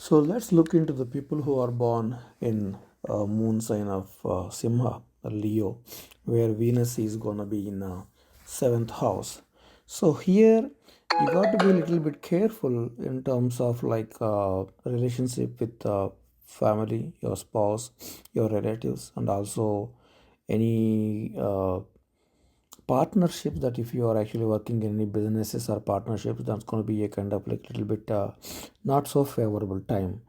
So let's look into the people who are born in moon sign of Simha, Leo, where Venus is gonna be in seventh house. So here you got to be a little bit careful in terms of like relationship with family, your spouse, your relatives, and also any partnerships. That if you are actually working in any businesses or partnerships, that's going to be a kind of like little bit not so favorable time.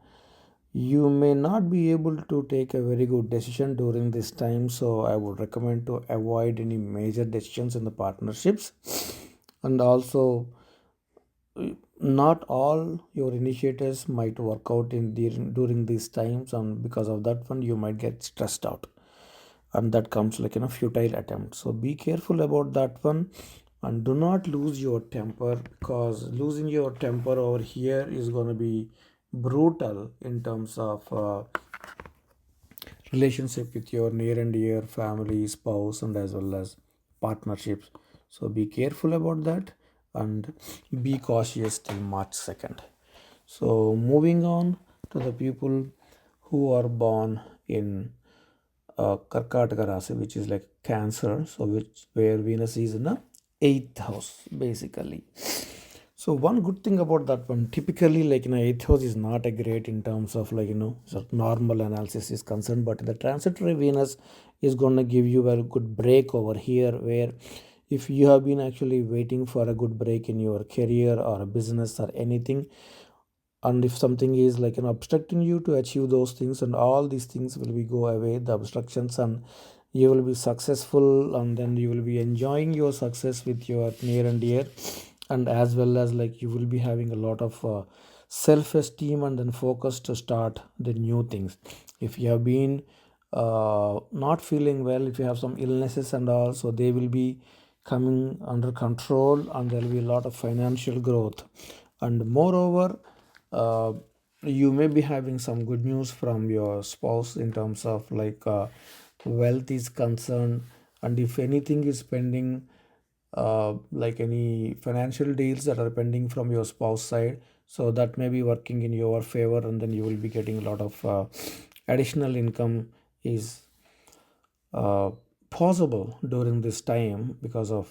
You may not be able to take a very good decision during this time, so I would recommend to avoid any major decisions in the partnerships. And also, not all your initiatives might work out during these times, and because of that one you might get stressed out, and that comes like futile attempt. So be careful about that one, and do not lose your temper, because losing your temper over here is going to be brutal in terms of relationship with your near and dear family, spouse, and as well as partnerships. So be careful about that and be cautious till March 2nd. So moving on to the people who are born in Karkataka Rasi, which is like Cancer, so which where Venus is in the eighth house, basically. So one good thing about that one, typically like eighth house is not a great in terms of like so normal analysis is concerned, but the transitory Venus is gonna give you a good break over here, where if you have been actually waiting for a good break in your career or a business or anything, and if something is like obstructing you to achieve those things, and all these things will be go away, the obstructions, and you will be successful, and then you will be enjoying your success with your near and dear, and as well as like you will be having a lot of self-esteem and then focus to start the new things. If you have been not feeling well, if you have some illnesses and all, so they will be coming under control, and there will be a lot of financial growth. And moreover, uh, you may be having some good news from your spouse in terms of like wealth is concerned, and if anything is pending, like any financial deals that are pending from your spouse side, so that may be working in your favor, and then you will be getting a lot of additional income is uh, possible during this time because of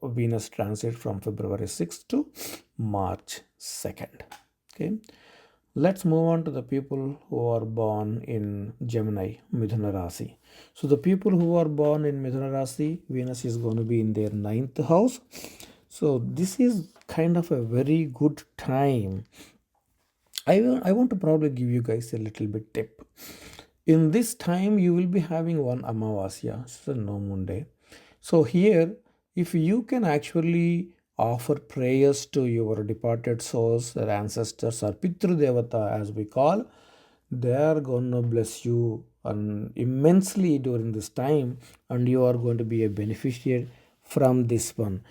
Venus transit from February 6th to March 2nd. Okay, let's move on to the people who are born in Gemini, Mithuna Rasi. So the people who are born in Mithuna Rasi, Venus is going to be in their ninth house. So this is kind of a very good time. I want to probably give you guys a little bit tip. In this time, you will be having one Amavasya, so no moon day. So here, if you can actually offer prayers to your departed souls, their ancestors, or Pitru Devata as we call, they are going to bless you immensely during this time, and you are going to be a beneficiary from this one.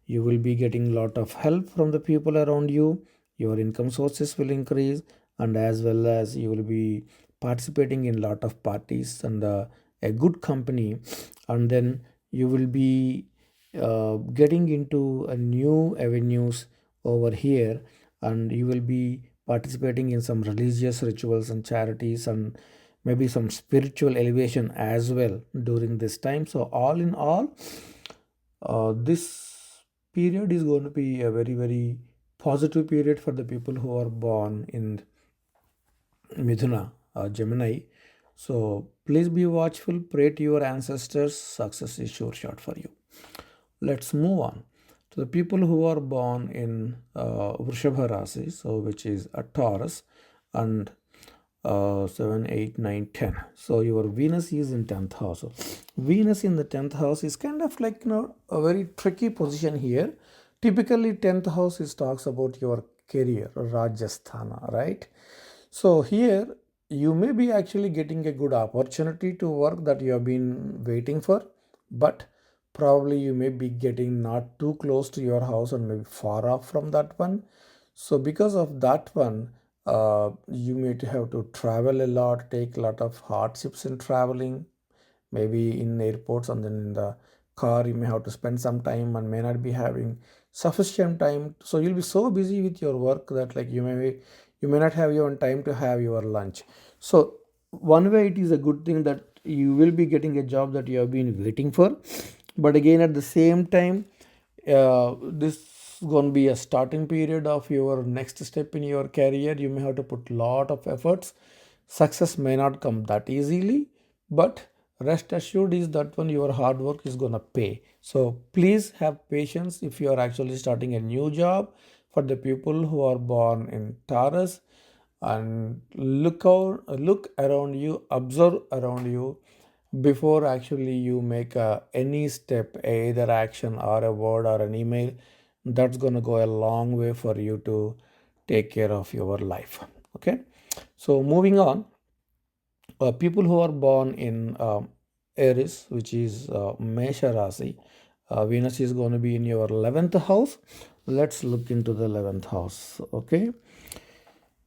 You will be getting a lot of help from the people around you, your income sources will increase, and as well as you will be participating in a lot of parties and a good company, and then you will be getting into a new avenues over here, and you will be participating in some religious rituals and charities, and maybe some spiritual elevation as well during this time. So all in all, this period is going to be a very very positive period for the people who are born in Mithuna, Gemini. So please be watchful, pray to your ancestors, success is sure shot for you. Let's move on to the people who are born in Vrishabha Rasi, so which is a Taurus, and 7, 8, 9, 10. So your Venus is in 10th house. So Venus in the 10th house is kind of like a very tricky position here. Typically 10th house is talks about your career, Rajasthana, right? So here you may be actually getting a good opportunity to work that you have been waiting for, but probably you may be getting not too close to your house and maybe far off from that one. So because of that one, you may have to travel a lot, take a lot of hardships in traveling, maybe in airports and then in the car, you may have to spend some time and may not be having sufficient time. So you'll be so busy with your work that like you may not have even time to have your lunch. So one way it is a good thing that you will be getting a job that you have been waiting for, but again at the same time, this is going to be a starting period of your next step in your career. You may have to put lot of efforts. Success may not come that easily, but rest assured is that when your hard work is going to pay. So please have patience if you are actually starting a new job. For the people who are born in Taurus, and look around you, observe around you before actually you make any step, either action or a word or an email. That's going to go a long way for you to take care of your life. Okay, so moving on, people who are born in Aries, which is Mesha Rasi, Venus is going to be in your 11th house. Let's look into the 11th house. Okay,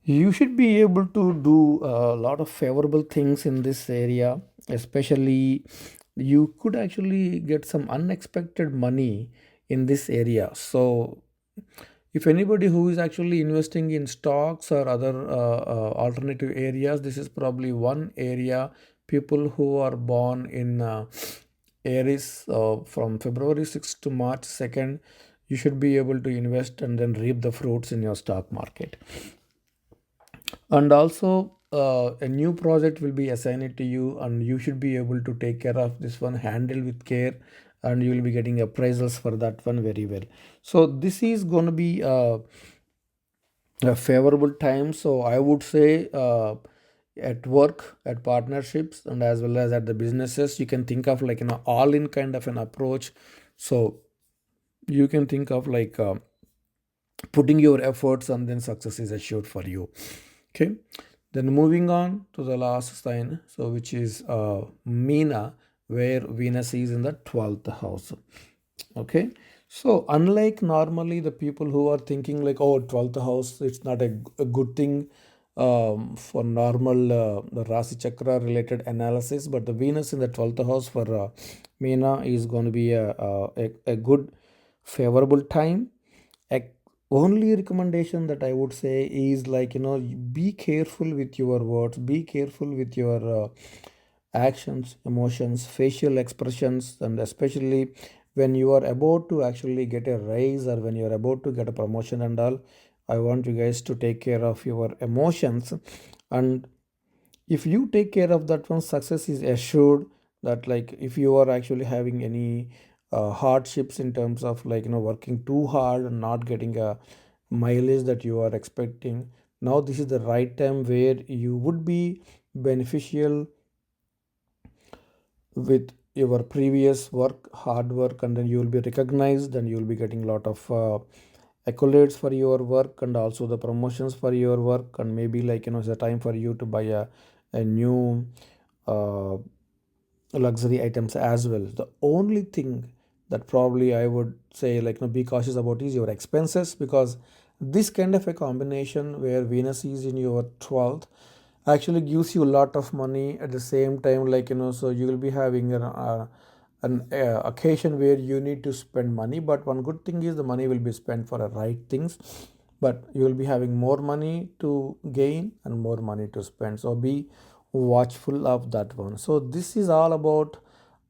you should be able to do a lot of favorable things in this area. Especially you could actually get some unexpected money in this area. So if anybody who is actually investing in stocks or other alternative areas, this is probably one area. People who are born in Aries from February 6th to March 2nd, you should be able to invest and then reap the fruits in your stock market. And also a new project will be assigned to you, and you should be able to take care of this one, handle with care, and you will be getting appraisals for that one very well. So this is going to be a favorable time. So I would say at work, at partnerships, and as well as at the businesses, you can think of like all in kind of an approach. So you can think of like putting your efforts, and then success is assured for you. Okay, then moving on to the last sign, so which is Meena, where Venus is in the 12th house. Okay, so unlike normally the people who are thinking like, oh, 12th house, it's not a good thing for normal the Rasi Chakra related analysis, but the Venus in the 12th house for Meena is going to be a good favorable time. A only recommendation that I would say is like, be careful with your words, be careful with your actions, emotions, facial expressions, and especially when you are about to actually get a raise or when you are about to get a promotion and all. I want you guys to take care of your emotions, and if you take care of that one, success is assured. That like if you are actually having any hardships in terms of like working too hard and not getting a mileage that you are expecting, now this is the right time where you would be beneficial with your previous work, hard work, and then you will be recognized and you will be getting a lot of accolades for your work and also the promotions for your work, and maybe like it's a time for you to buy a new uh, luxury items as well. The only thing that probably I would say like be cautious about is your expenses, because this kind of a combination where Venus is in your 12th actually gives you a lot of money at the same time, like so you will be having an occasion where you need to spend money, but one good thing is the money will be spent for the right things, but you will be having more money to gain and more money to spend. So be watchful of that one. So this is all about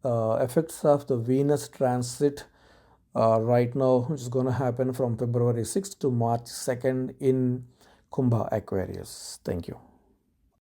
effects of the Venus transit right now, which is going to happen from February 6th to March 2nd in Kumbha Aquarius. Thank you.